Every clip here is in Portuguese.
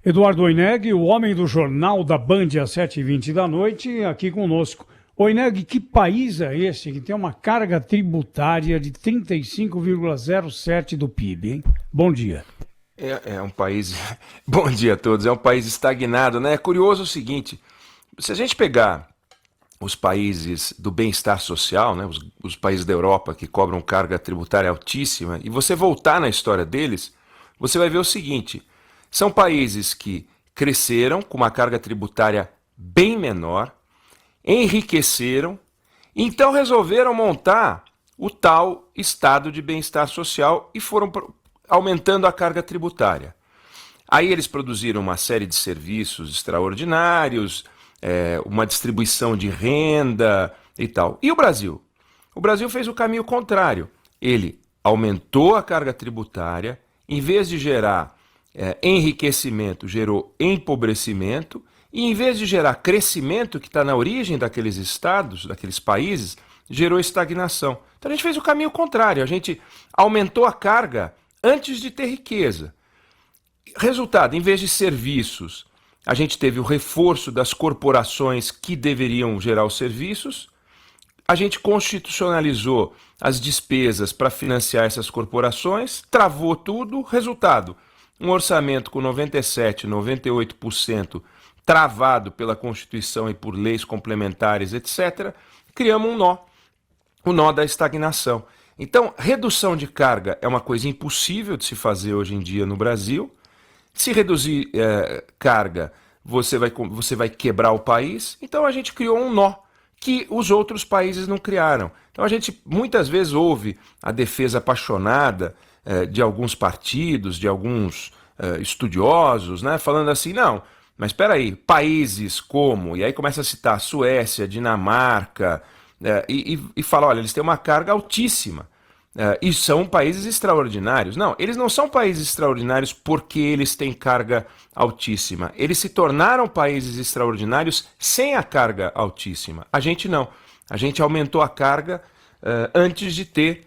Eduardo Oineg, o homem do jornal da Band às 7h20 da noite, aqui conosco. Oineg, que país é esse que tem uma carga tributária de 35,07 do PIB, hein? Bom dia. É um país. Bom dia a todos. É um país estagnado, né? É curioso o seguinte: se a gente pegar os países do bem-estar social, né? Os países da Europa que cobram carga tributária altíssima, e você voltar na história deles, você vai ver o seguinte: são países que cresceram com uma carga tributária bem menor, enriqueceram, então resolveram montar o tal estado de bem-estar social e foram aumentando a carga tributária. Aí eles produziram uma série de serviços extraordinários, uma distribuição de renda e tal. E o Brasil? O Brasil fez o caminho contrário. Ele aumentou a carga tributária, em vez de gerar enriquecimento, gerou empobrecimento, e em vez de gerar crescimento, que está na origem daqueles estados, daqueles países, gerou estagnação. Então a gente fez o caminho contrário, a gente aumentou a carga antes de ter riqueza. Resultado, em vez de serviços, a gente teve o reforço das corporações que deveriam gerar os serviços, a gente constitucionalizou as despesas para financiar essas corporações, travou tudo, resultado, um orçamento com 97%, 98% travado pela Constituição e por leis complementares, etc., criamos um nó, o nó da estagnação. Então, redução de carga é uma coisa impossível de se fazer hoje em dia no Brasil. Se reduzir carga, você vai quebrar o país. Então, a gente criou um nó que os outros países não criaram. Então, a gente muitas vezes ouve a defesa apaixonada de alguns partidos, de alguns estudiosos, né, falando assim, não, mas espera aí, países como, e aí começa a citar Suécia, Dinamarca, e fala, olha, eles têm uma carga altíssima, e são países extraordinários. Não, eles não são países extraordinários porque eles têm carga altíssima. Eles se tornaram países extraordinários sem a carga altíssima. A gente não. A gente aumentou a carga antes de ter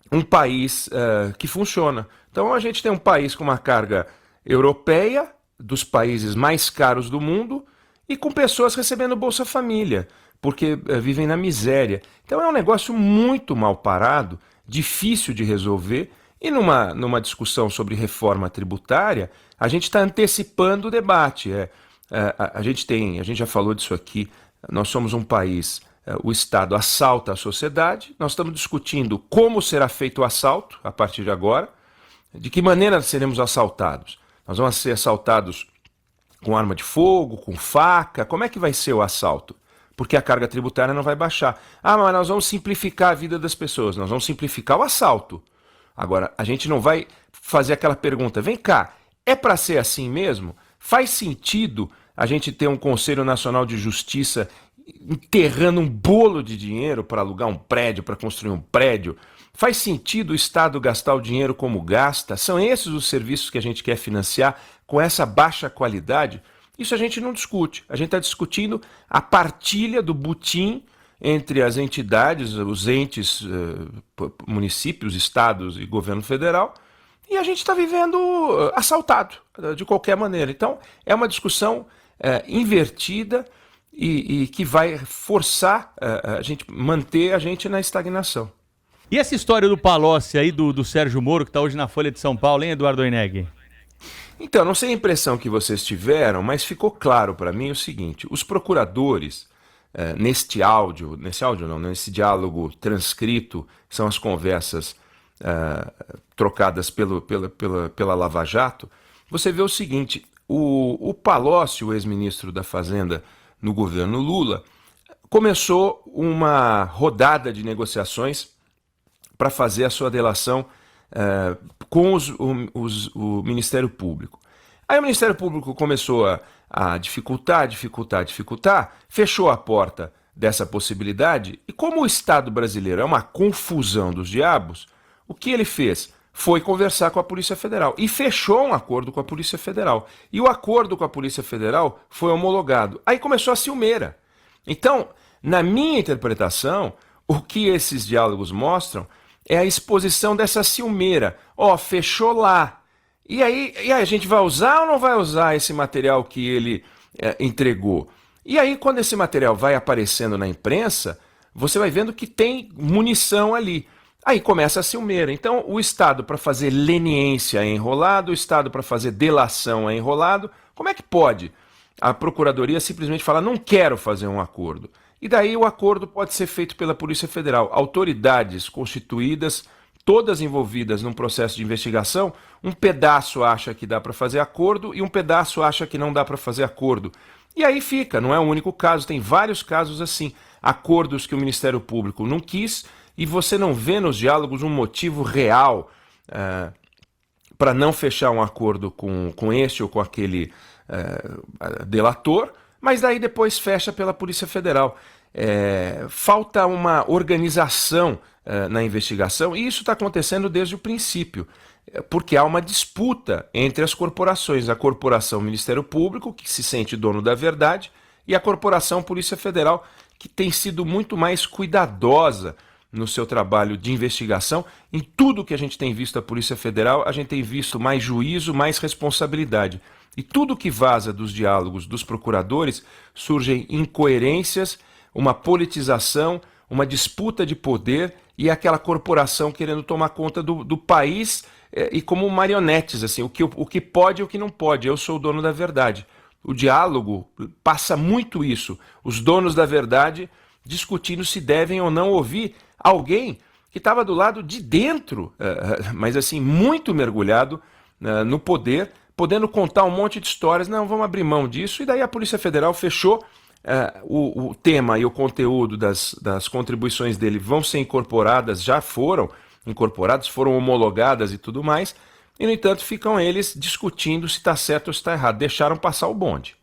um país que funciona. Então a gente tem um país com uma carga europeia, dos países mais caros do mundo, e com pessoas recebendo Bolsa Família, porque vivem na miséria. Então é um negócio muito mal parado, difícil de resolver, e numa discussão sobre reforma tributária, a gente está antecipando o debate. A gente já falou disso aqui, nós somos um país, o Estado assalta a sociedade, nós estamos discutindo como será feito o assalto a partir de agora, de que maneira seremos assaltados. Nós vamos ser assaltados com arma de fogo, com faca, como é que vai ser o assalto? Porque a carga tributária não vai baixar. Ah, mas nós vamos simplificar a vida das pessoas, nós vamos simplificar o assalto. Agora, a gente não vai fazer aquela pergunta, vem cá, é para ser assim mesmo? Faz sentido a gente ter um Conselho Nacional de Justiça enterrando um bolo de dinheiro para alugar um prédio, para construir um prédio? Faz sentido o Estado gastar o dinheiro como gasta? São esses os serviços que a gente quer financiar com essa baixa qualidade? Isso a gente não discute. A gente está discutindo a partilha do butim entre as entidades, os entes, municípios, estados e governo federal, e a gente está vivendo assaltado, de qualquer maneira. Então, é uma discussão invertida e que vai forçar a gente, manter a gente na estagnação. E essa história do Palocci aí, do Sérgio Moro, que está hoje na Folha de São Paulo, hein, Eduardo Oineg? Então, não sei a impressão que vocês tiveram, mas ficou claro para mim o seguinte: os procuradores, nesse diálogo transcrito, são as conversas trocadas pela Lava Jato, você vê o seguinte: o Palocci, o ex-ministro da Fazenda no governo Lula, começou uma rodada de negociações para fazer a sua delação com o Ministério Público. Aí o Ministério Público começou a dificultar, fechou a porta dessa possibilidade, e como o Estado brasileiro é uma confusão dos diabos, o que ele fez? Foi conversar com a Polícia Federal e fechou um acordo com a Polícia Federal. E o acordo com a Polícia Federal foi homologado. Aí começou a ciumeira. Então, na minha interpretação, o que esses diálogos mostram é a exposição dessa ciumeira. Fechou lá. E aí a gente vai usar ou não vai usar esse material que ele entregou? E aí, quando esse material vai aparecendo na imprensa, você vai vendo que tem munição ali. Aí começa a ciumeira. Então, o Estado, para fazer leniência, é enrolado, o Estado, para fazer delação, é enrolado. Como é que pode a Procuradoria simplesmente falar, não quero fazer um acordo? E daí o acordo pode ser feito pela Polícia Federal. Autoridades constituídas, todas envolvidas num processo de investigação, um pedaço acha que dá para fazer acordo e um pedaço acha que não dá para fazer acordo. E aí fica, não é o único caso, tem vários casos assim. Acordos que o Ministério Público não quis e você não vê nos diálogos um motivo real para não fechar um acordo com este ou com aquele delator, mas daí depois fecha pela Polícia Federal. Falta uma organização na investigação e isso está acontecendo desde o princípio, porque há uma disputa entre as corporações, a Corporação Ministério Público, que se sente dono da verdade, e a Corporação Polícia Federal, que tem sido muito mais cuidadosa no seu trabalho de investigação. Em tudo que a gente tem visto da Polícia Federal, a gente tem visto mais juízo, mais responsabilidade. E tudo que vaza dos diálogos dos procuradores surgem incoerências, uma politização, uma disputa de poder e aquela corporação querendo tomar conta do país e como marionetes, assim, o que pode e o que não pode. Eu sou o dono da verdade. O diálogo passa muito isso. Os donos da verdade discutindo se devem ou não ouvir alguém que estava do lado de dentro, mas assim, muito mergulhado no poder, podendo contar um monte de histórias. Não, vamos abrir mão disso. E daí a Polícia Federal fechou. O tema e o conteúdo das contribuições dele vão ser incorporadas, já foram incorporadas, foram homologadas e tudo mais. E, no entanto, ficam eles discutindo se está certo ou se está errado. Deixaram passar o bonde.